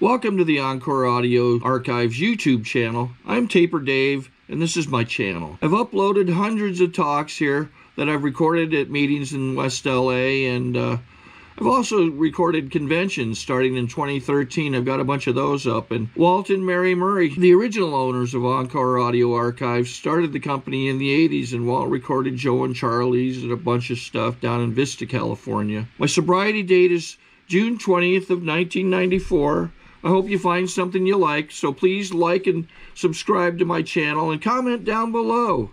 Welcome to the Encore Audio Archives YouTube channel. I'm Taper Dave, and this is my channel. I've uploaded hundreds of talks here that I've recorded at meetings in West LA, and I've also recorded conventions starting in 2013. I've got a bunch of those up. And Walt and Mary Murray, the original owners of Encore Audio Archives, started the company in the 80s, and Walt recorded Joe and Charlie's and a bunch of stuff down in Vista, California. My sobriety date is June 20th of 1994. I hope you find something you like, so please like and subscribe to my channel and comment down below.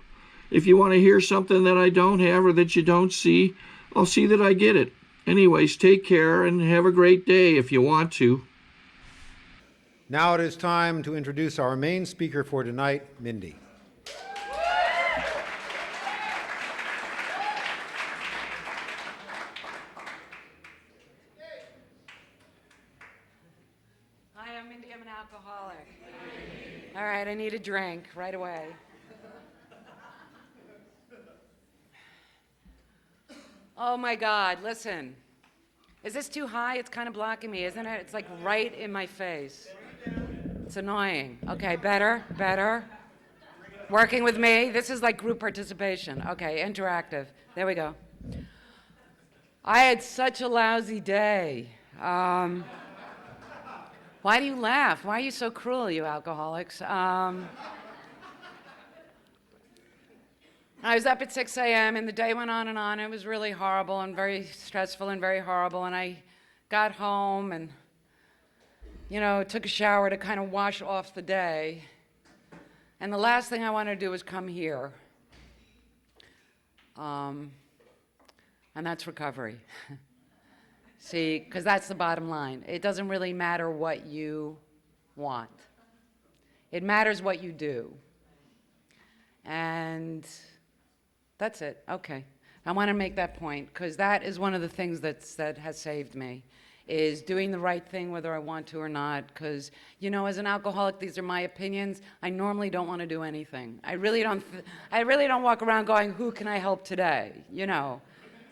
If you want to hear something that I don't have or that you don't see, I'll see that I get it. Anyways, take care and have a great day if you want to. Now it is time to introduce our main speaker for tonight, Mindy. Hi, I'm Mindy. I'm an alcoholic. All right, I need a drink right away. Oh my God, listen. Is this too high? It's kind of blocking me, isn't it? It's like right in my face. It's annoying. Okay, better. Working with me. This is like group participation. Okay, interactive. There we go. I had such a lousy day. Why do you laugh? Why are you so cruel, you alcoholics? I was up at 6 a.m. and the day went on and on. It was really horrible and very stressful and very horrible. And I got home and, took a shower to kind of wash off the day. And the last thing I wanted to do was come here. And that's recovery. See, because that's the bottom line. It doesn't really matter what you want. It matters what you do. And that's it. Okay. I want to make that point because that is one of the things that has saved me, is doing the right thing whether I want to or not. Because, as an alcoholic, these are my opinions. I normally don't want to do anything. I really don't walk around going, who can I help today?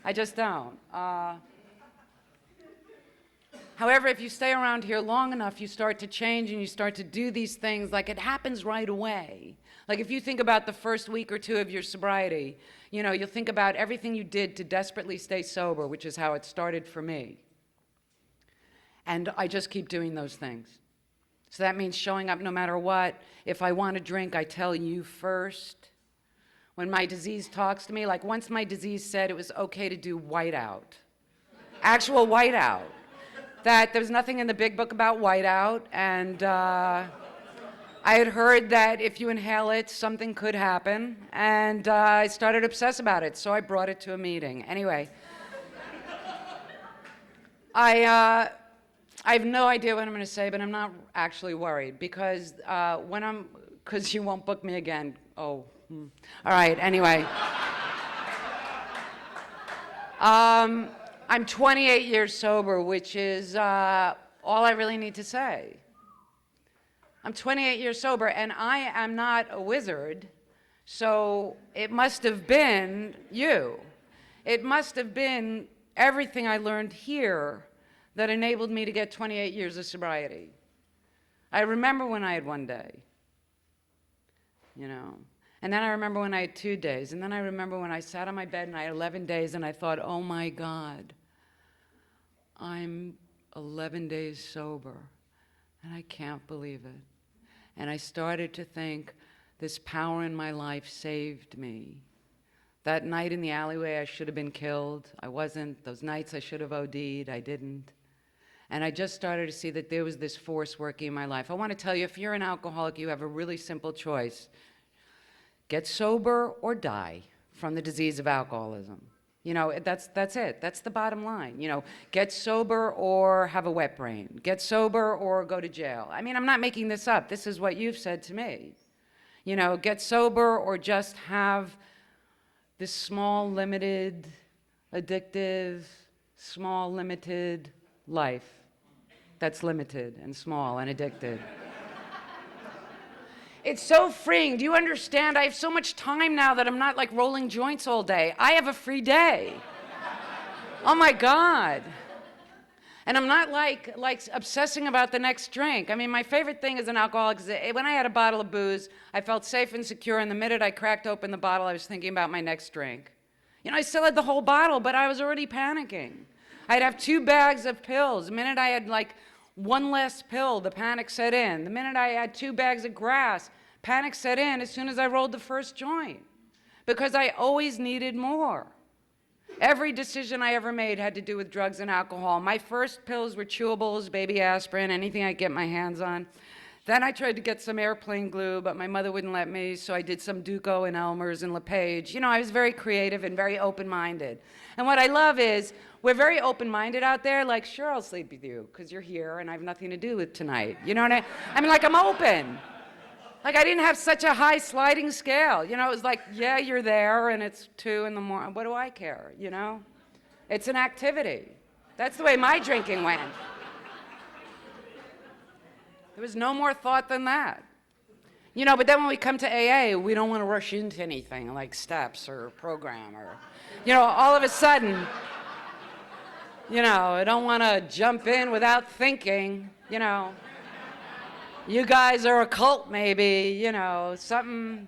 I just don't. However, if you stay around here long enough, you start to change and you start to do these things like it happens right away. Like if you think about the first week or two of your sobriety, you'll think about everything you did to desperately stay sober, which is how it started for me. And I just keep doing those things. So that means showing up no matter what. If I want a drink, I tell you first. When my disease talks to me, like once my disease said it was okay to do whiteout, actual whiteout. That there's nothing in the big book about whiteout, and I had heard that if you inhale it, something could happen, and I started to obsess about it, so I brought it to a meeting. Anyway, I have no idea what I'm going to say, but I'm not actually worried, because because you won't book me again. Oh, all right, anyway. I'm 28 years sober, which is all I really need to say. I'm 28 years sober, and I am not a wizard, so it must have been you. It must have been everything I learned here that enabled me to get 28 years of sobriety. I remember when I had one day, and then I remember when I had 2 days, and then I remember when I sat on my bed and I had 11 days, and I thought, oh my God, I'm 11 days sober, and I can't believe it. And I started to think, this power in my life saved me. That night in the alleyway, I should have been killed. I wasn't. Those nights I should have OD'd. I didn't. And I just started to see that there was this force working in my life. I want to tell you, if you're an alcoholic, you have a really simple choice. Get sober or die from the disease of alcoholism. That's it. That's the bottom line. Get sober or have a wet brain. Get sober or go to jail. I mean, I'm not making this up. This is what you've said to me. Get sober or just have this small, limited, addictive, small, limited life that's limited and small and addicted. It's so freeing. Do you understand? I have so much time now that I'm not like rolling joints all day. I have a free day. Oh my God. And I'm not like obsessing about the next drink. I mean, my favorite thing as an alcoholic is that when I had a bottle of booze, I felt safe and secure, and the minute I cracked open the bottle, I was thinking about my next drink. You know, I still had the whole bottle, but I was already panicking. I'd have 2 bags of pills. The minute I had like one less pill, the panic set in. The minute I had 2 bags of grass, panic set in as soon as I rolled the first joint, because I always needed more. Every decision I ever made had to do with drugs and alcohol. My first pills were chewables, baby aspirin, anything I could get my hands on. Then I tried to get some airplane glue, but my mother wouldn't let me, so I did some Duco and Elmer's and LePage. You know, I was very creative and very open-minded. And what I love is, we're very open-minded out there, like, sure, I'll sleep with you, because you're here and I have nothing to do with tonight. You know what I mean, like, I'm open. Like, I didn't have such a high sliding scale. You know, it was like, yeah, you're there, and it's 2 in the morning. What do I care, you know? It's an activity. That's the way my drinking went. There was no more thought than that. You know, but then when we come to AA, we don't want to rush into anything like steps or program or, you know, all of a sudden, you know, I don't want to jump in without thinking, you know. You guys are a cult, maybe, you know, something.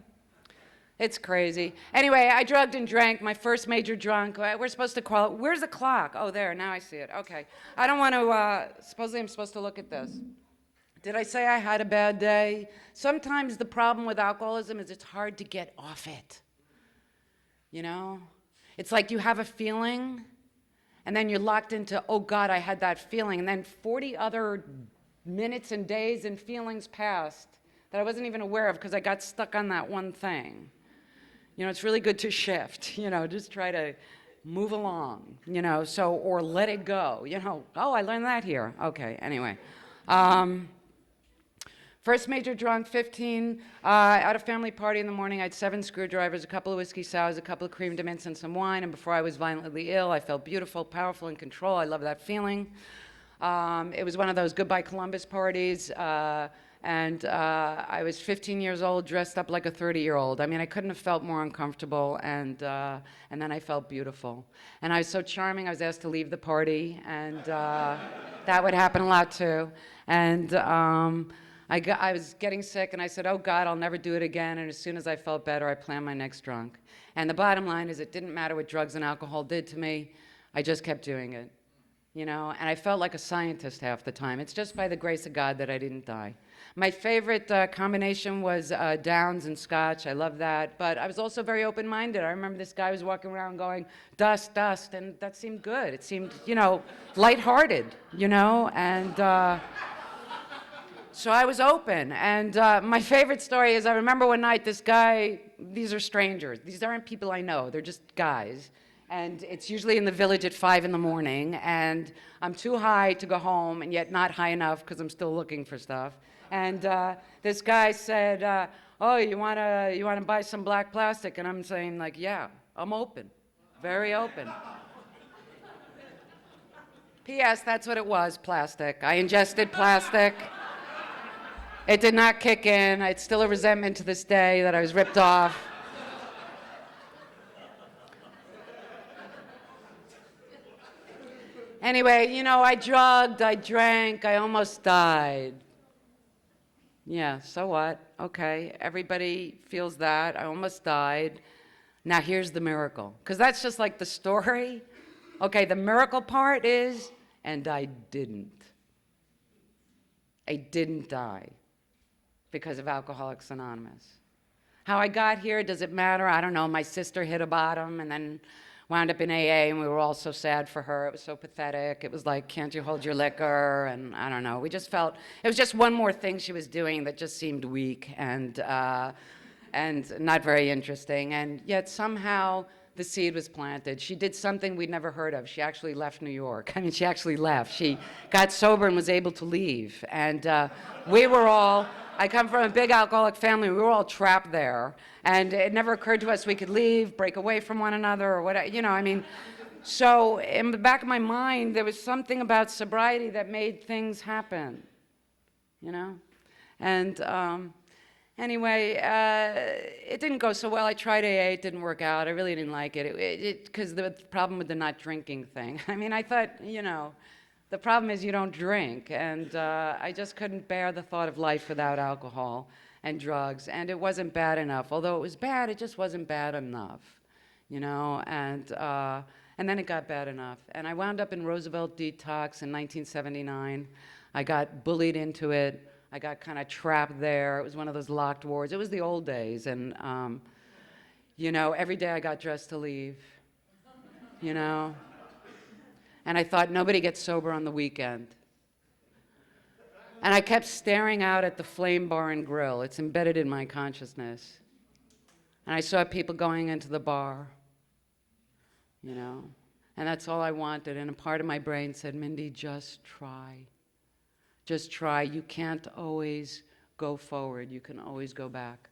It's crazy. Anyway, I drugged and drank, my first major drunk. We're supposed to call it. Where's the clock? Oh, there, now I see it. Okay. I don't want to, supposedly I'm supposed to look at this. Did I say I had a bad day? Sometimes the problem with alcoholism is it's hard to get off it. You know? It's like you have a feeling, and then you're locked into, oh God, I had that feeling. And then 40 other minutes and days and feelings passed that I wasn't even aware of because I got stuck on that one thing. You know, it's really good to shift, you know, just try to move along, you know, so, or let it go, you know. Oh, I learned that here. Okay, anyway. First major drunk, 15, at a family party in the morning. I had 7 screwdrivers, a couple of whiskey sours, a couple of cream de mints, and some wine. And before I was violently ill, I felt beautiful, powerful, in control. I love that feeling. It was one of those Goodbye Columbus parties. And I was 15 years old, dressed up like a 30-year-old. I mean, I couldn't have felt more uncomfortable. And then I felt beautiful. And I was so charming, I was asked to leave the party. And that would happen a lot, too. And I was getting sick, and I said, oh, God, I'll never do it again. And as soon as I felt better, I planned my next drunk. And the bottom line is it didn't matter what drugs and alcohol did to me. I just kept doing it, you know. And I felt like a scientist half the time. It's just by the grace of God that I didn't die. My favorite combination was Downs and Scotch. I love that. But I was also very open-minded. I remember this guy was walking around going, dust, dust, and that seemed good. It seemed, you know, lighthearted, you know, and... So I was open, and my favorite story is I remember one night this guy, these are strangers, these aren't people I know, they're just guys, and it's usually in the village at 5 in the morning, and I'm too high to go home, and yet not high enough because I'm still looking for stuff, and this guy said, oh, you wanna buy some black plastic? And I'm saying, like, yeah, I'm open, very open. P.S., that's what it was, plastic. I ingested plastic. It did not kick in. It's still a resentment to this day that I was ripped off. Anyway, you know, I drugged, I drank, I almost died. Yeah, so what? Okay, everybody feels that. I almost died. Now here's the miracle, because that's just like the story. Okay, the miracle part is, and I didn't. I didn't die because of Alcoholics Anonymous. How I got here, does it matter? I don't know. My sister hit a bottom and then wound up in AA, and we were all so sad for her. It was so pathetic. It was like, can't you hold your liquor? And I don't know. We just felt, it was just one more thing she was doing that just seemed weak and not very interesting. And yet somehow the seed was planted. She did something we'd never heard of. She actually left New York. I mean, she actually left. She got sober and was able to leave. And we were all, I come from a big alcoholic family. We were all trapped there. And it never occurred to us we could leave, break away from one another, or whatever, you know, I mean. So in the back of my mind, there was something about sobriety that made things happen, you know. And anyway, it didn't go so well. I tried AA, it didn't work out. I really didn't like it. Because the problem with the not drinking thing. I mean, I thought, you know, The problem is you don't drink, and I just couldn't bear the thought of life without alcohol and drugs, and it wasn't bad enough. Although it was bad, it just wasn't bad enough, you know, and then it got bad enough. And I wound up in Roosevelt Detox in 1979. I got bullied into it. I got kind of trapped there. It was one of those locked wards. It was the old days, and, you know, every day I got dressed to leave, you know. And I thought, nobody gets sober on the weekend. And I kept staring out at the Flame Bar and Grill. It's embedded in my consciousness. And I saw people going into the bar, you know. And that's all I wanted. And a part of my brain said, Mindy, just try. Just try. You can't always go forward. You can always go back.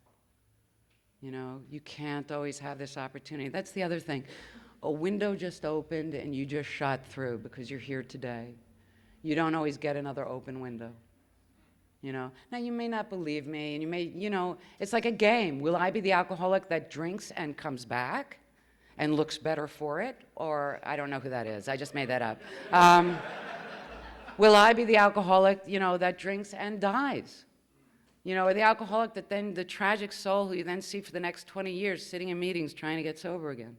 You know, you can't always have this opportunity. That's the other thing. A window just opened and you just shot through because you're here today. You don't always get another open window. You know, now you may not believe me, and you may, you know, it's like a game. Will I be the alcoholic that drinks and comes back and looks better for it? Or I don't know who that is. I just made that up. Will I be the alcoholic, you know, that drinks and dies? You know, or the alcoholic that then, the tragic soul who you then see for the next 20 years sitting in meetings trying to get sober again?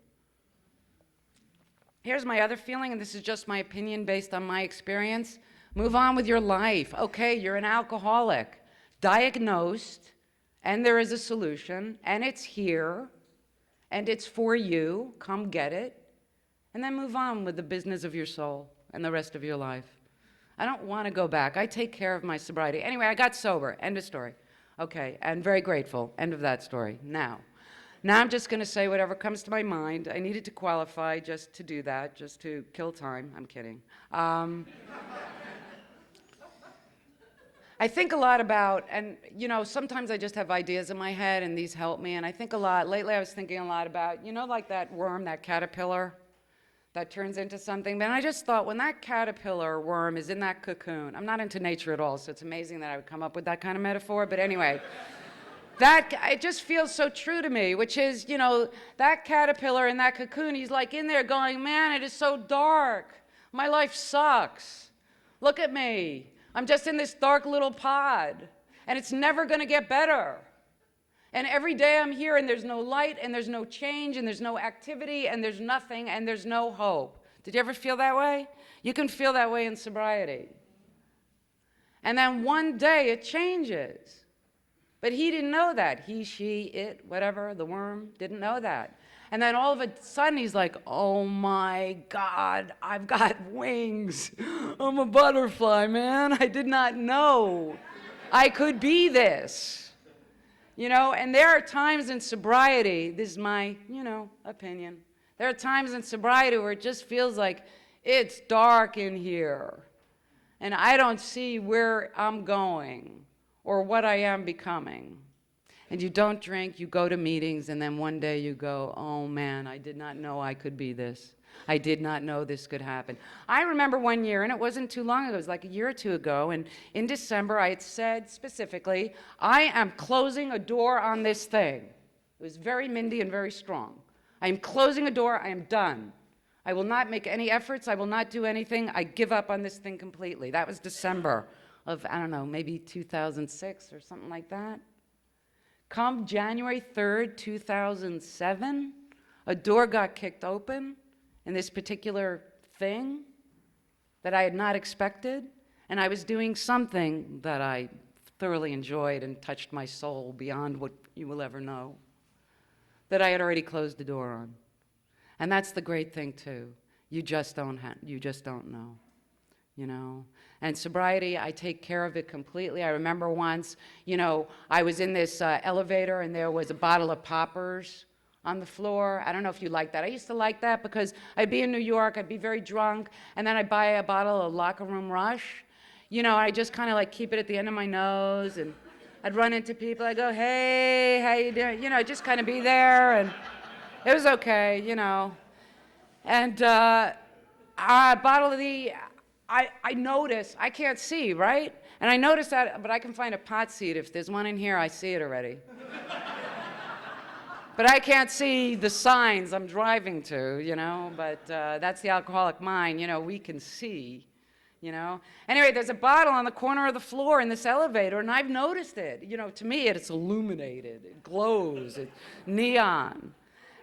Here's my other feeling, and this is just my opinion based on my experience. Move on with your life. Okay, you're an alcoholic, diagnosed, and there is a solution, and it's here, and it's for you. Come get it, and then move on with the business of your soul and the rest of your life. I don't want to go back. I take care of my sobriety. Anyway, I got sober. End of story. Okay, and very grateful. End of that story. Now I'm just going to say whatever comes to my mind. I needed to qualify just to do that, just to kill time. I'm kidding. I think a lot about, and you know, sometimes I just have ideas in my head and these help me, and I think a lot. Lately I was thinking a lot about, you know, like that worm, that caterpillar that turns into something. But I just thought, when that caterpillar worm is in that cocoon, I'm not into nature at all, so it's amazing that I would come up with that kind of metaphor, but anyway. It just feels so true to me, which is, you know, that caterpillar in that cocoon, he's like in there going, man, it is so dark. My life sucks. Look at me. I'm just in this dark little pod, and it's never going to get better. And every day I'm here, and there's no light, and there's no change, and there's no activity, and there's nothing, and there's no hope. Did you ever feel that way? You can feel that way in sobriety. And then one day it changes. But he didn't know that. He, she, it, whatever, the worm, didn't know that. And then all of a sudden he's like, oh my God, I've got wings. I'm a butterfly, man. I did not know I could be this. You know, and there are times in sobriety, this is my, you know, opinion. There are times in sobriety where it just feels like it's dark in here. And I don't see where I'm going or what I am becoming. And you don't drink, you go to meetings, and then one day you go, oh man, I did not know I could be this. I did not know this could happen. I remember one year, and it wasn't too long ago, it was like a year or two ago, and in December I had said specifically, I am closing a door on this thing. It was very Mindy and very strong. I am closing a door, I am done. I will not make any efforts, I will not do anything, I give up on this thing completely. That was December of, I don't know, maybe 2006 or something like that. Come January 3rd, 2007, a door got kicked open in this particular thing that I had not expected, and I was doing something that I thoroughly enjoyed and touched my soul beyond what you will ever know, that I had already closed the door on. And that's the great thing too. You just don't know, you know. And sobriety, I take care of it completely. I remember once, you know, I was in this elevator and there was a bottle of poppers on the floor. I don't know if you like that. I used to like that because I'd be in New York, I'd be very drunk, and then I'd buy a bottle of Locker Room Rush. You know, I just kind of like keep it at the end of my nose, and I'd run into people. I'd go, hey, how you doing? You know, just kind of be there, and it was okay, you know. And a bottle of the... I notice, I can't see, right? And I notice that, but I can find a pot seed. If there's one in here, I see it already. But I can't see the signs I'm driving to, you know? But that's the alcoholic mind, you know, we can see, you know? Anyway, there's a bottle on the corner of the floor in this elevator, and I've noticed it. You know, to me, it's illuminated, it glows, it's neon.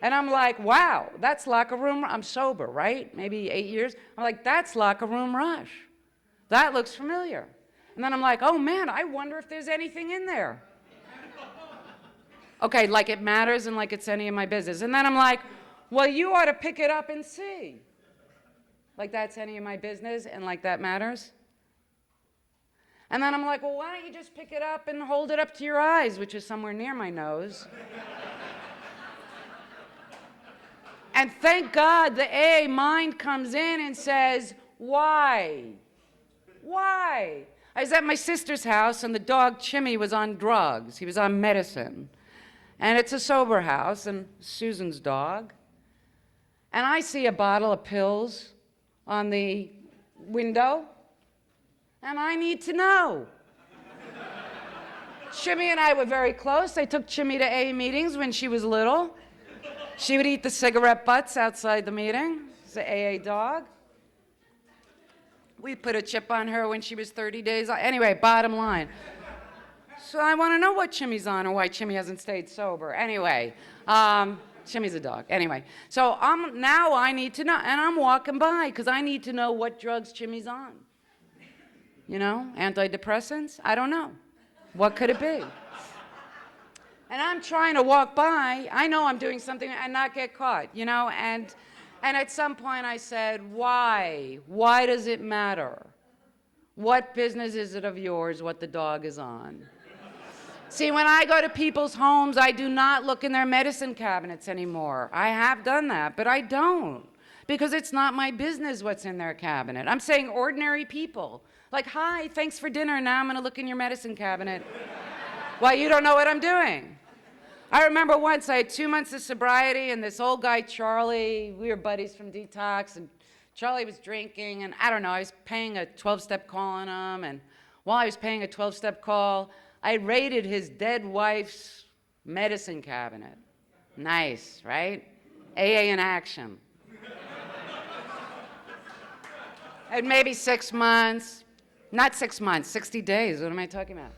And I'm like, wow, that's locker room. I'm sober, right? Maybe 8 years. I'm like, that's locker room rush. That looks familiar. And then I'm like, oh man, I wonder if there's anything in there. Okay, like it matters and like it's any of my business. And then I'm like, well, you ought to pick it up and see. Like that's any of my business and like that matters. And then I'm like, well, why don't you just pick it up and hold it up to your eyes, which is somewhere near my nose. And thank God the AA mind comes in and says, why? Why? I was at my sister's house and the dog Chimmy was on drugs. He was on medicine. And it's a sober house and Susan's dog. And I see a bottle of pills on the window and I need to know. Chimmy and I were very close. I took Chimmy to AA meetings when she was little. She would eat the cigarette butts outside the meeting. It's an AA dog. We put a chip on her when she was 30 days. Anyway, bottom line. So I want to know what Chimmy's on or why Chimmy hasn't stayed sober. Anyway, Chimmy's a dog. Anyway, so now I need to know, and I'm walking by because I need to know what drugs Chimmy's on. You know, antidepressants? I don't know. What could it be? And I'm trying to walk by. I know I'm doing something and not get caught, you know, and at some point I said, why? Why does it matter? What business is it of yours what the dog is on? See, when I go to people's homes, I do not look in their medicine cabinets anymore. I have done that, but I don't, because it's not my business what's in their cabinet. I'm saying ordinary people. Like, hi, thanks for dinner, now I'm gonna look in your medicine cabinet. Well, you don't know what I'm doing. I remember once I had 2 months of sobriety and this old guy, Charlie, we were buddies from detox, and Charlie was drinking, and I don't know, I was paying a 12-step call on him, and while I was paying a 12-step call, I raided his dead wife's medicine cabinet. Nice, right? AA in action. And maybe 6 months, not 6 months, 60 days, what am I talking about?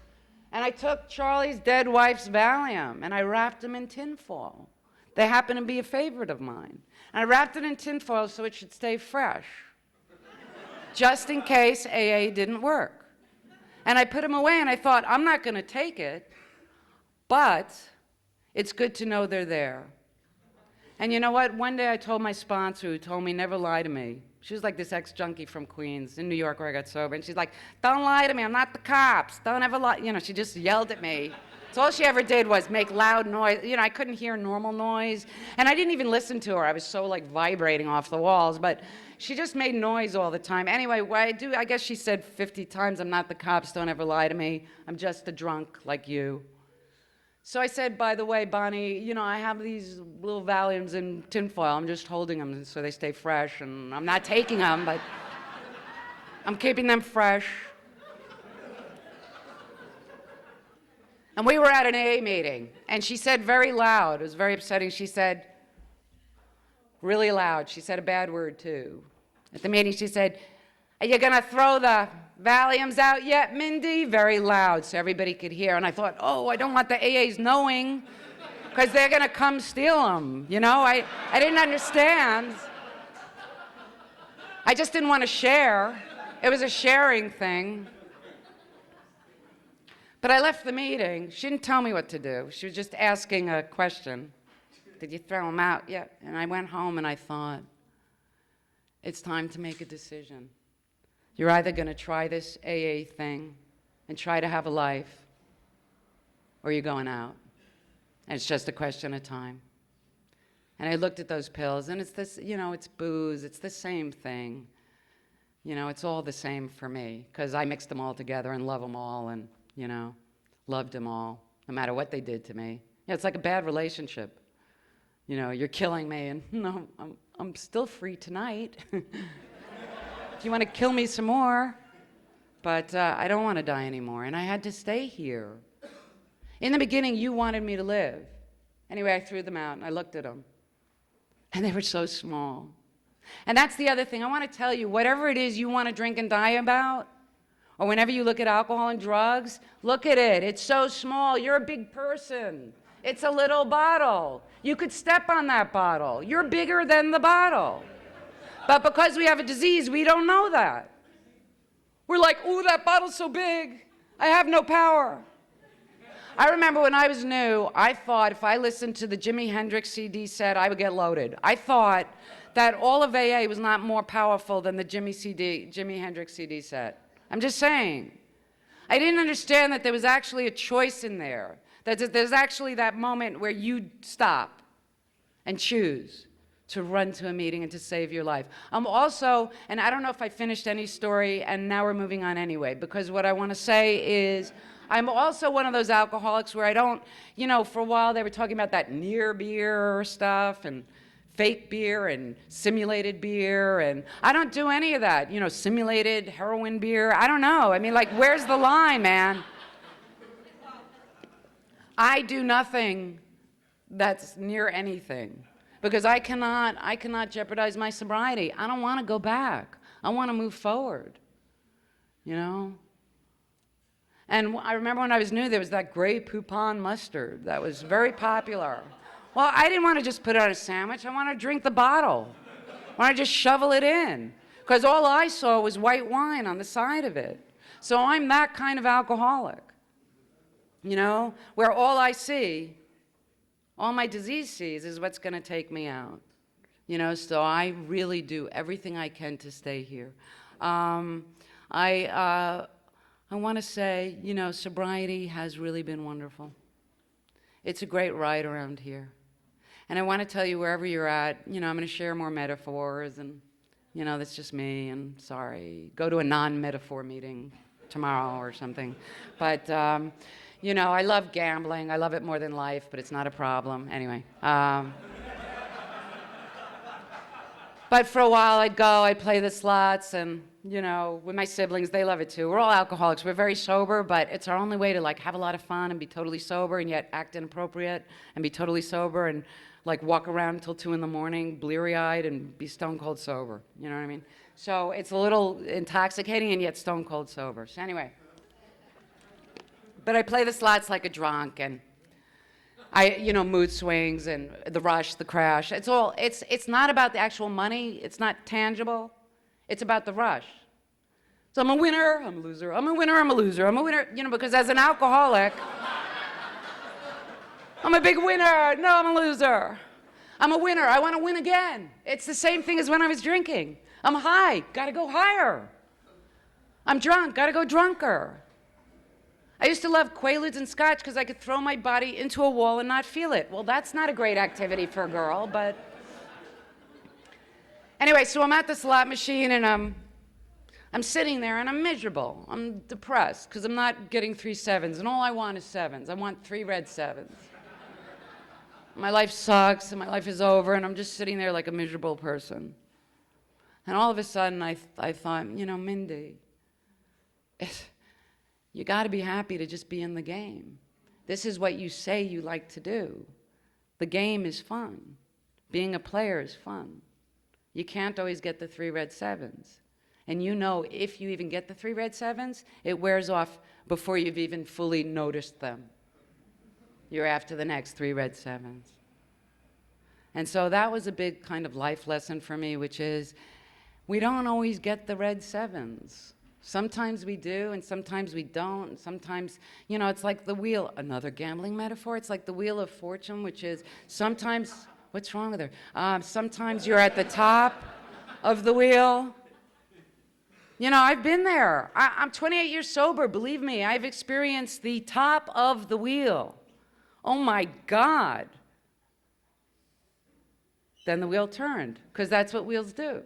And I took Charlie's dead wife's Valium, and I wrapped them in tinfoil. They happen to be a favorite of mine. And I wrapped it in tinfoil so it should stay fresh, just in case AA didn't work. And I put them away, and I thought, I'm not going to take it, but it's good to know they're there. And you know what? One day I told my sponsor, who told me never lie to me. She was like this ex-junkie from Queens in New York where I got sober. And she's like, don't lie to me, I'm not the cops. Don't ever lie. You know, she just yelled at me. So all she ever did was make loud noise. You know, I couldn't hear normal noise. And I didn't even listen to her. I was so like vibrating off the walls. But she just made noise all the time. Anyway, what I guess she said 50 times, I'm not the cops, don't ever lie to me. I'm just a drunk like you. So I said, by the way, Bonnie, you know, I have these little Valiums in tinfoil. I'm just holding them so they stay fresh, and I'm not taking them, but I'm keeping them fresh. And we were at an AA meeting, and she said very loud, it was very upsetting, she said, really loud, she said a bad word too. At the meeting she said, are you gonna throw the Valiums out yet, Mindy? Very loud so everybody could hear. And I thought, oh, I don't want the AAs knowing because they're gonna come steal them. You know, I didn't understand. I just didn't want to share. It was a sharing thing. But I left the meeting. She didn't tell me what to do. She was just asking a question. Did you throw them out yet? And I went home and I thought, it's time to make a decision. You're either going to try this AA thing and try to have a life, or you're going out. And it's just a question of time. And I looked at those pills, and it's this, you know, it's booze, it's the same thing. You know, it's all the same for me, because I mixed them all together and love them all, and, you know, loved them all, no matter what they did to me. Yeah, it's like a bad relationship. You know, you're killing me, and no, I'm still free tonight. If you want to kill me some more, but I don't want to die anymore, and I had to stay here. In the beginning, you wanted me to live. Anyway, I threw them out, and I looked at them, and they were so small. And that's the other thing. I want to tell you, whatever it is you want to drink and die about, or whenever you look at alcohol and drugs, look at it. It's so small. You're a big person. It's a little bottle. You could step on that bottle. You're bigger than the bottle. But because we have a disease, we don't know that. We're like, ooh, that bottle's so big. I have no power. I remember when I was new, I thought if I listened to the Jimi Hendrix CD set, I would get loaded. I thought that all of AA was not more powerful than the Jimi Hendrix CD set. I'm just saying. I didn't understand that there was actually a choice in there. That there's actually that moment where you stop and choose to run to a meeting and to save your life. I'm also, and I don't know if I finished any story, and now we're moving on anyway, because what I want to say is, I'm also one of those alcoholics where I don't, you know, for a while they were talking about that near beer stuff and fake beer and simulated beer, and I don't do any of that, you know, simulated heroin beer. I don't know. I mean, like, where's the line, man? I do nothing that's near anything because I cannot jeopardize my sobriety. I don't want to go back. I want to move forward, you know? And I remember when I was new, there was that gray Poupon mustard that was very popular. Well, I didn't want to just put it on a sandwich. I wanted to drink the bottle. I wanted to just shovel it in because all I saw was white wine on the side of it. So I'm that kind of alcoholic, you know, where all I see, all my disease sees is what's going to take me out, you know, so I really do everything I can to stay here. I want to say, you know, sobriety has really been wonderful. It's a great ride around here. And I want to tell you, wherever you're at, you know, I'm going to share more metaphors, and, you know, that's just me, and sorry. Go to a non-metaphor meeting tomorrow or something. But, you know, I love gambling. I love it more than life, but it's not a problem. Anyway. But for a while, I'd go, I'd play the slots, and, you know, with my siblings, they love it too. We're all alcoholics. We're very sober, but it's our only way to, like, have a lot of fun and be totally sober and yet act inappropriate and be totally sober and, like, walk around until 2 in the morning, bleary-eyed, and be stone-cold sober. You know what I mean? So it's a little intoxicating and yet stone-cold sober. So anyway. But I play the slots like a drunk, and you know, mood swings and the rush, the crash. It's not about the actual money. It's not tangible. It's about the rush. So I'm a winner, I'm a loser. I'm a winner, I'm a loser. I'm a winner, you know, because as an alcoholic, I'm a big winner. No, I'm a loser. I'm a winner. I want to win again. It's the same thing as when I was drinking. I'm high. Got to go higher. I'm drunk. Got to go drunker. I used to love Quaaludes and Scotch because I could throw my body into a wall and not feel it. Well, that's not a great activity for a girl, but... Anyway, so I'm at the slot machine, and I'm sitting there, and I'm miserable. I'm depressed because I'm not getting 3 sevens, and all I want is sevens. I want 3 red sevens. My life sucks, and my life is over, and I'm just sitting there like a miserable person. And all of a sudden, I thought, you know, Mindy, you got to be happy to just be in the game. This is what you say you like to do. The game is fun. Being a player is fun. You can't always get the 3 red sevens. And you know, if you even get the 3 red sevens, it wears off before you've even fully noticed them. You're after the next 3 red sevens. And so that was a big kind of life lesson for me, which is we don't always get the red sevens. Sometimes we do, and sometimes we don't. And sometimes, you know, it's like the wheel, another gambling metaphor. It's like the wheel of fortune, which is sometimes, what's wrong with her? Sometimes you're at the top of the wheel. You know, I've been there. I'm 28 years sober, believe me. I've experienced the top of the wheel. Oh my God. Then the wheel turned, because that's what wheels do.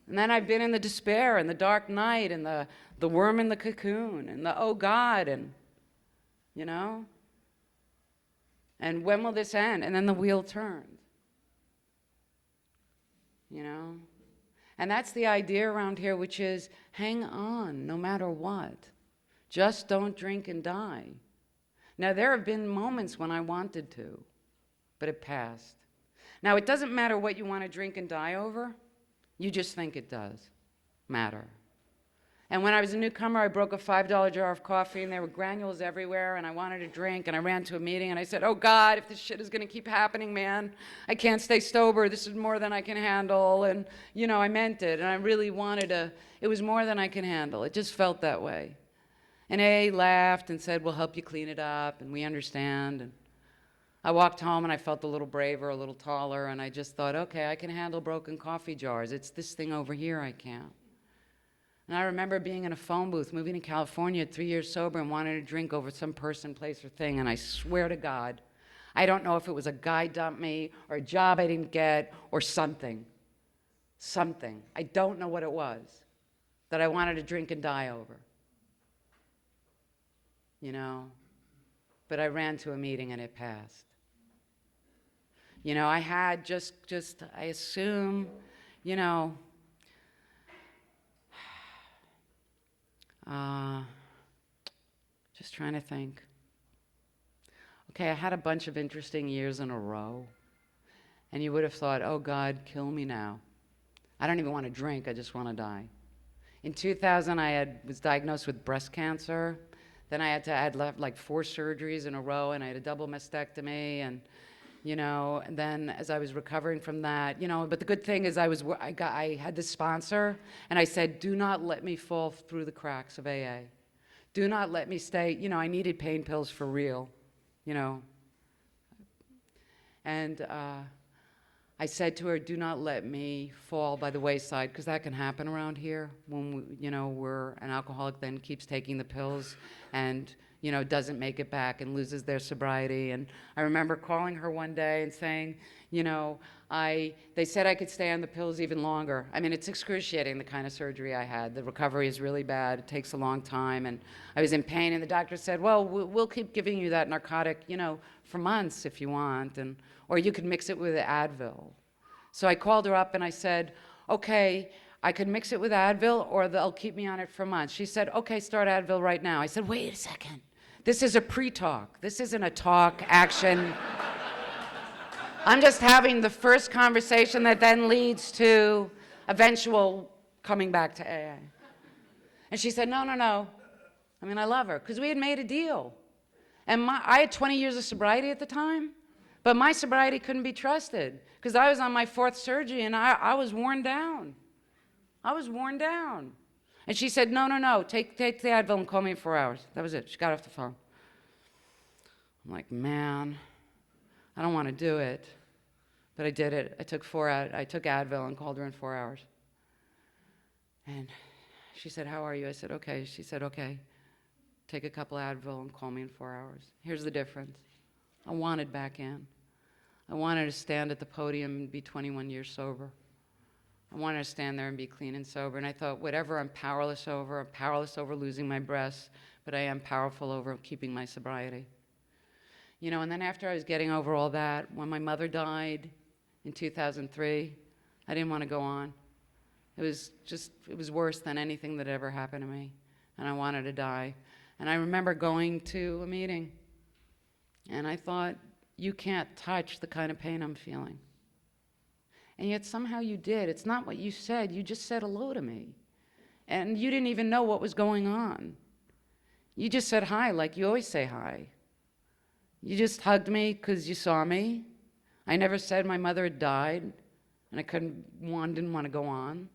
And then I've been in the despair and the dark night and the worm in the cocoon and the oh God, and, you know, and when will this end? And then the wheel turned, you know. And that's the idea around here, which is hang on no matter what. Just don't drink and die. Now, there have been moments when I wanted to, but it passed. Now, it doesn't matter what you want to drink and die over. You just think it does matter. And when I was a newcomer, I broke a $5 jar of coffee, and there were granules everywhere, and I wanted a drink, and I ran to a meeting, and I said, oh, God, if this shit is going to keep happening, man, I can't stay sober. This is more than I can handle. And, you know, I meant it, and I really wanted to. It was more than I can handle. It just felt that way. And A laughed and said, we'll help you clean it up, and we understand. And I walked home, and I felt a little braver, a little taller, and I just thought, okay, I can handle broken coffee jars. It's this thing over here I can't. And I remember being in a phone booth, moving to California at 3 years sober and wanting to drink over some person, place, or thing. And I swear to God, I don't know if it was a guy dumped me or a job I didn't get or something. Something. I don't know what it was that I wanted to drink and die over. You know? But I ran to a meeting and it passed. You know, I had I assume, you know, just trying to think. Okay, I had a bunch of interesting years in a row. And you would have thought, oh, God, kill me now. I don't even want to drink, I just want to die. In 2000, was diagnosed with breast cancer. Then I had like 4 surgeries in a row, and I had a double mastectomy, and, you know, and then as I was recovering from that, you know, but the good thing is I had this sponsor, and I said, do not let me fall through the cracks of AA. Do not let me stay, you know, I needed pain pills for real, you know. And I said to her, do not let me fall by the wayside, because that can happen around here when, you know, we're an alcoholic then keeps taking the pills and, you know, doesn't make it back and loses their sobriety. And I remember calling her one day and saying, you know, they said I could stay on the pills even longer. I mean, it's excruciating, the kind of surgery I had. The recovery is really bad. It takes a long time. And I was in pain, and the doctor said, well, we'll keep giving you that narcotic, you know, for months if you want, or you could mix it with Advil. So I called her up and I said, okay, I could mix it with Advil, or they'll keep me on it for months. She said, okay, start Advil right now. I said, wait a second. This is a pre-talk. This isn't a talk, action. I'm just having the first conversation that then leads to eventual coming back to AA. And she said, no, no, no. I mean, I love her, because we had made a deal. And I had 20 years of sobriety at the time, but my sobriety couldn't be trusted, because I was on my 4th surgery, and I was worn down. I was worn down. And she said, no, no, no, take the Advil and call me in 4 hours. That was it. She got off the phone. I'm like, man, I don't want to do it. But I did it. I took Advil and called her in 4 hours. And she said, how are you? I said, okay. She said, okay, take a couple Advil and call me in 4 hours. Here's the difference. I wanted back in. I wanted to stand at the podium and be 21 years sober. I wanted to stand there and be clean and sober. And I thought, whatever I'm powerless over losing my breasts, but I am powerful over keeping my sobriety. You know, and then after I was getting over all that, when my mother died in 2003, I didn't want to go on. It was worse than anything that ever happened to me. And I wanted to die. And I remember going to a meeting, and I thought, you can't touch the kind of pain I'm feeling. And yet somehow you did. It's not what you said. You just said hello to me. And you didn't even know what was going on. You just said hi like you always say hi. You just hugged me because you saw me. I never said my mother had died, and I didn't want to go on.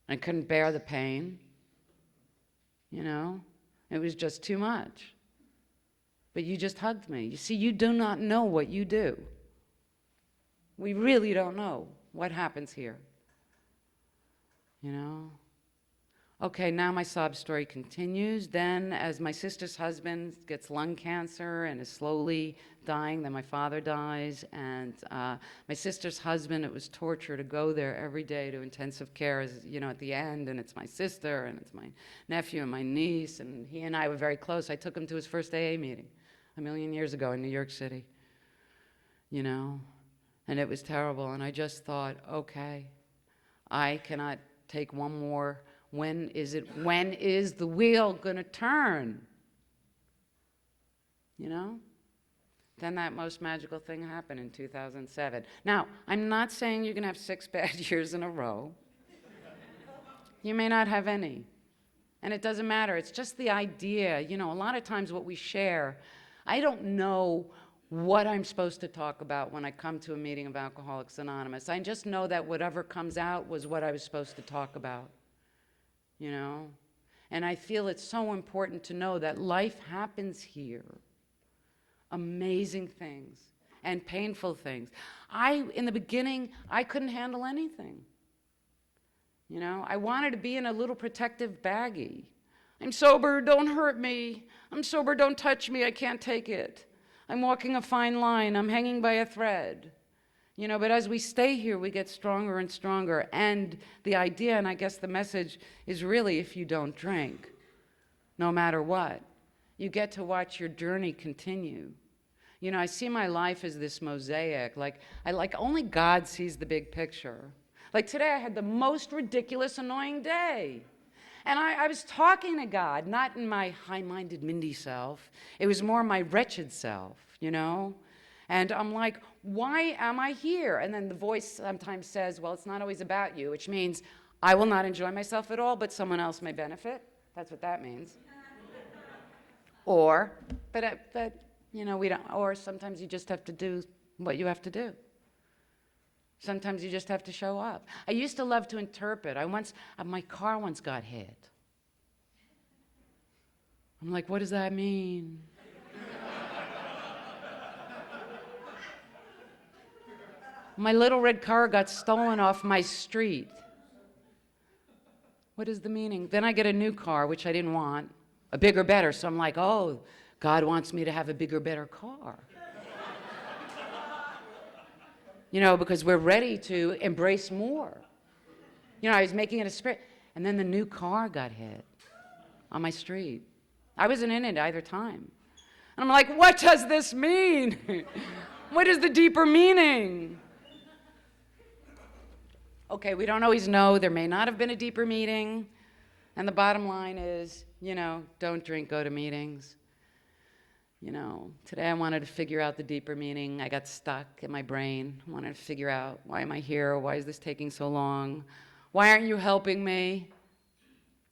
I couldn't bear the pain. You know? It was just too much. But you just hugged me. You see, you do not know what you do. We really don't know what happens here. You know? Okay, now my sob story continues. Then, as my sister's husband gets lung cancer and is slowly dying, then my father dies. And my sister's husband, it was torture to go there every day to intensive care, as, you know, at the end. And it's my sister, and it's my nephew and my niece. And he and I were very close. I took him to his first AA meeting a million years ago in New York City. You know? And it was terrible. And I just thought, okay, I cannot take one more. When is the wheel gonna turn? You know? then that most magical thing happened in 2007. Now, I'm not saying you're going to have 6 bad years in a row. You may not have any. And it doesn't matter. It's just the idea. You know, a lot of times what we share, I don't know what I'm supposed to talk about when I come to a meeting of Alcoholics Anonymous. I just know that whatever comes out was what I was supposed to talk about, you know? And I feel it's so important to know that life happens here. Amazing things and painful things. In the beginning, I couldn't handle anything. You know, I wanted to be in a little protective baggie. I'm sober, don't hurt me. I'm sober, don't touch me, I can't take it. I'm walking a fine line, I'm hanging by a thread. You know, but as we stay here, we get stronger and stronger. And the idea, and I guess the message, is really if you don't drink, no matter what, you get to watch your journey continue. You know, I see my life as this mosaic. Like only God sees the big picture. Like today I had the most ridiculous, annoying day. And I was talking to God, not in my high-minded Mindy self. It was more my wretched self, you know? And I'm like, why am I here? And then the voice sometimes says, well, it's not always about you, which means I will not enjoy myself at all, but someone else may benefit. That's what that means. Or, but you know, we don't, or sometimes you just have to do what you have to do. Sometimes you just have to show up. I used to love to interpret. My car once got hit. I'm like, what does that mean? My little red car got stolen off my street. What is the meaning? Then I get a new car, which I didn't want, a bigger, better. So I'm like, oh, God wants me to have a bigger, better car. You know, because we're ready to embrace more. You know, I was making it a sprint, and then the new car got hit on my street. I wasn't in it either time. And I'm like, what does this mean? What is the deeper meaning? Okay, we don't always know. There may not have been a deeper meaning. And the bottom line is, you know, don't drink, go to meetings. You know, today I wanted to figure out the deeper meaning. I got stuck in my brain. I wanted to figure out, why am I here? Why is this taking so long? Why aren't you helping me?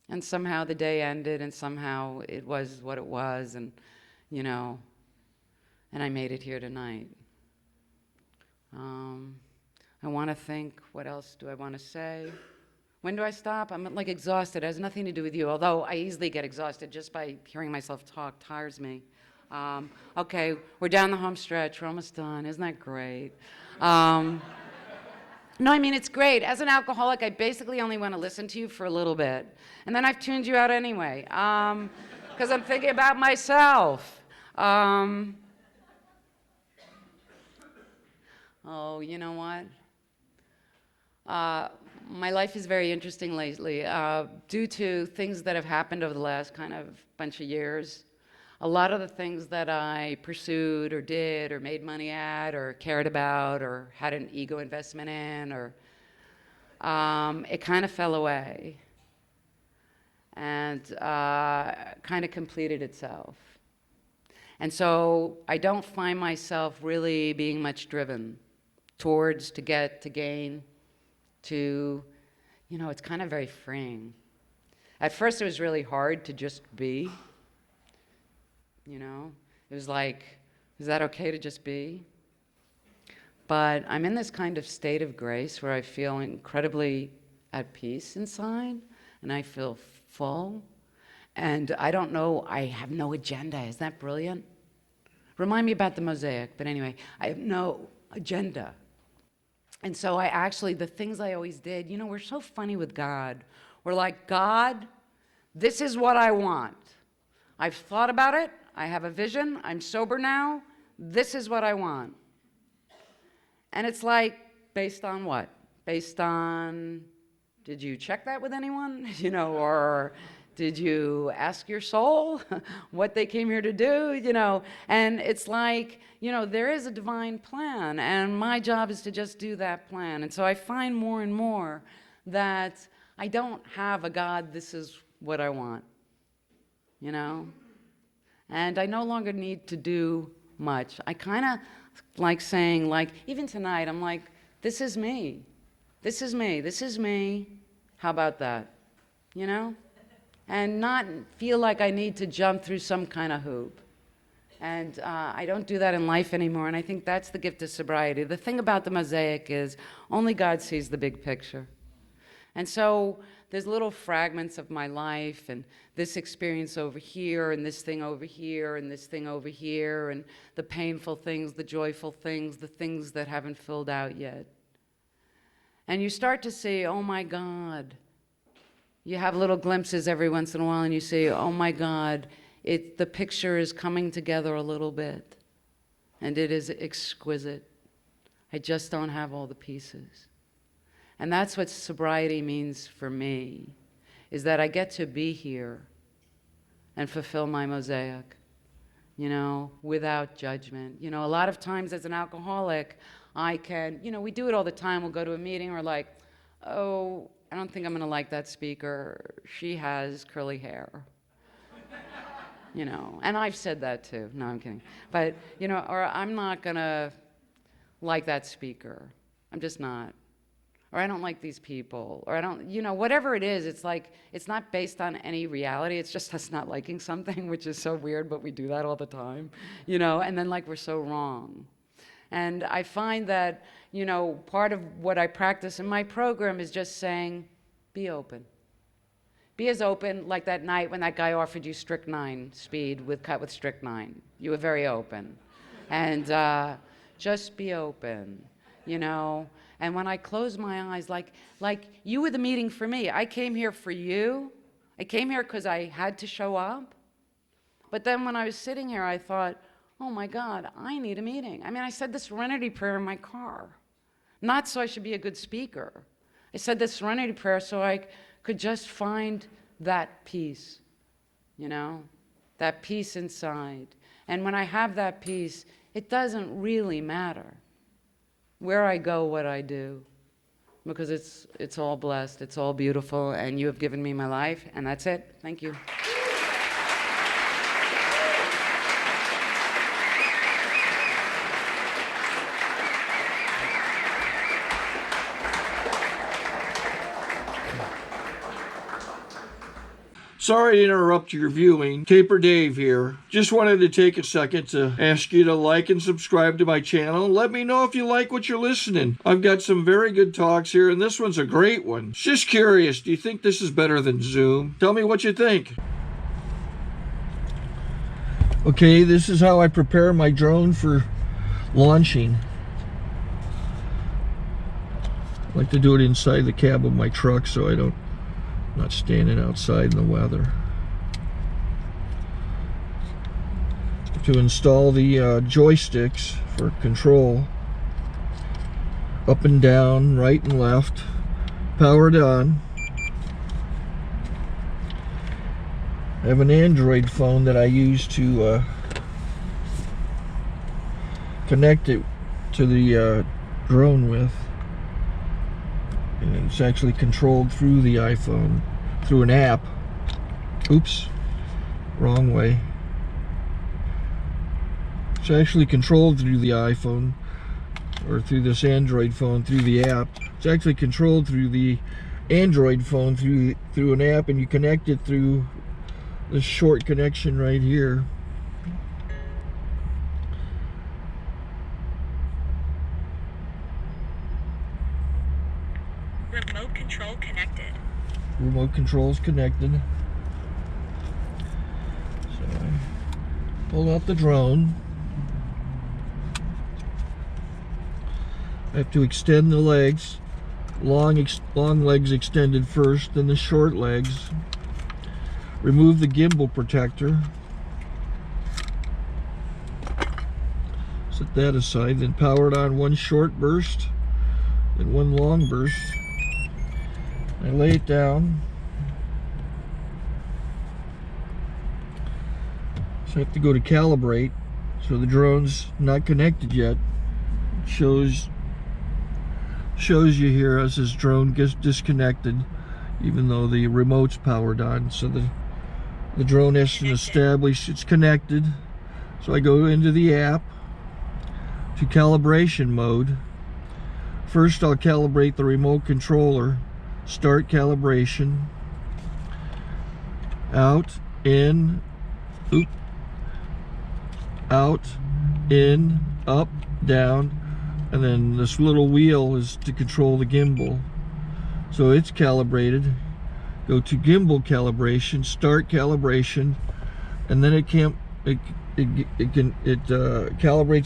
And somehow the day ended, and somehow it was what it was, and, you know, and I made it here tonight. I want to think, what else do I want to say? When do I stop? I'm like exhausted. It has nothing to do with you, although I easily get exhausted just by hearing myself talk, tires me. Okay, we're down the home stretch. We're almost done. Isn't that great? No, I mean, it's great. As an alcoholic, I basically only want to listen to you for a little bit. And then I've tuned you out anyway, because I'm thinking about myself. Oh, you know what? My life is very interesting lately due to things that have happened over the last kind of bunch of years. A lot of the things that I pursued or did or made money at or cared about or had an ego investment in, or it kind of fell away and kind of completed itself. And so I don't find myself really being much driven towards, to get, to gain, to, you know, it's kind of very freeing. At first it was really hard to just be. You know, it was like, is that okay to just be? But I'm in this kind of state of grace where I feel incredibly at peace inside, and I feel full. And I don't know, I have no agenda. Isn't that brilliant? Remind me about the mosaic, but anyway, I have no agenda. And so I actually, the things I always did, you know, we're so funny with God. We're like, God, this is what I want. I've thought about it. I have a vision. I'm sober now. This is what I want. And it's like, based on what? Based on, did you check that with anyone? You know, or did you ask your soul what they came here to do? You know, and it's like, you know, there is a divine plan, and my job is to just do that plan. And so I find more and more that I don't have a God, this is what I want, you know? And I no longer need to do much. I kind of like saying, like, even tonight, I'm like, this is me. This is me. This is me. How about that? You know? And not feel like I need to jump through some kind of hoop. And I don't do that in life anymore, and I think that's the gift of sobriety. The thing about the mosaic is only God sees the big picture. And so there's little fragments of my life, and this experience over here, and this thing over here, and this thing over here, and the painful things, the joyful things, the things that haven't filled out yet. And you start to see, oh my God. You have little glimpses every once in a while, and you say, oh my God, the picture is coming together a little bit, and it is exquisite. I just don't have all the pieces. And that's what sobriety means for me, is that I get to be here and fulfill my mosaic, you know, without judgment. You know, a lot of times as an alcoholic, I can, you know, we do it all the time. We'll go to a meeting, or like, oh, I don't think I'm gonna like that speaker. She has curly hair. You know, and I've said that too. No, I'm kidding. But, you know, or I'm not gonna like that speaker. I'm just not. Or I don't like these people. Or I don't, you know, whatever it is, it's like, it's not based on any reality. It's just us not liking something, which is so weird, but we do that all the time. You know, and then like we're so wrong. And I find that, you know, part of what I practice in my program is just saying, be open. Be as open, like that night when that guy offered you strychnine speed cut with strychnine. You were very open. And just be open, you know? And when I close my eyes, like you were the meeting for me. I came here for you. I came here because I had to show up. But then when I was sitting here, I thought, oh my God, I need a meeting. I mean, I said the Serenity Prayer in my car. Not so I should be a good speaker. I said the Serenity Prayer so I could just find that peace, you know, that peace inside. And when I have that peace, it doesn't really matter where I go, what I do, because it's all blessed, it's all beautiful, and you have given me my life, and that's it. Thank you. Sorry to interrupt your viewing. Taper Dave here. Just wanted to take a second to ask you to like and subscribe to my channel. Let me know if you like what you're listening. I've got some very good talks here, and this one's a great one. Just curious, do you think this is better than Zoom? Tell me what you think. Okay, this is how I prepare my drone for launching. I like to do it inside the cab of my truck so I'm not standing outside in the weather. To install the joysticks for control, up and down, right and left, powered on. I have an Android phone that I use to connect it to the drone with. And it's actually controlled through the iPhone, through an app. Oops, wrong way. It's actually controlled through the iPhone, or through this Android phone, through the app. It's actually controlled through the Android phone, through an app, and you connect it through this short connection right here. Remote control connected. Remote control's connected. So I pull out the drone. I have to extend the legs. Long legs extended first, then the short legs. Remove the gimbal protector. Set that aside, then power it on one short burst, then one long burst. I lay it down. So I have to go to calibrate. So the drone's not connected yet. It shows you here as this drone gets disconnected, even though the remote's powered on. So the drone has to establish it's connected. So I go into the app to calibration mode. First I'll calibrate the remote controller. Start calibration. Out, in, oop, out, in, up, down, and then this little wheel is to control the gimbal. So it's calibrated. Go to gimbal calibration, start calibration, and then it calibrates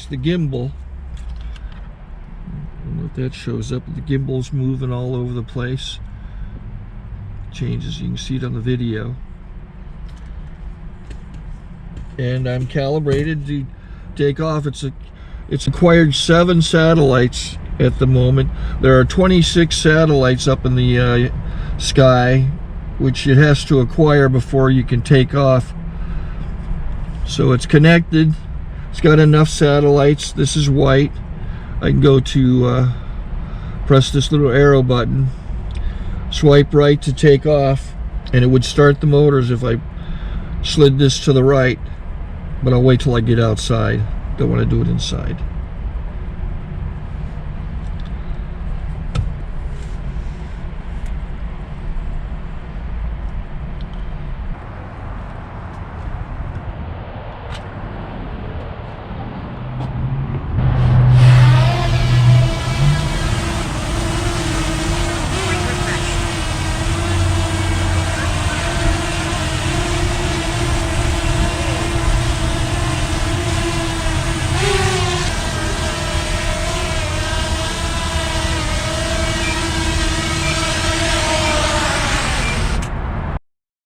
the gimbal. I don't know if that shows up. The gimbal's moving all over the place. Changes, you can see it on the video. And I'm calibrated to take off. It's acquired 7 satellites at the moment. There are 26 satellites up in the sky, which it has to acquire before you can take off. So it's connected. It's got enough satellites. This is white. I can go to press this little arrow button, swipe right to take off, and it would start the motors if I slid this to the right. But I'll wait till I get outside. Don't want to do it inside.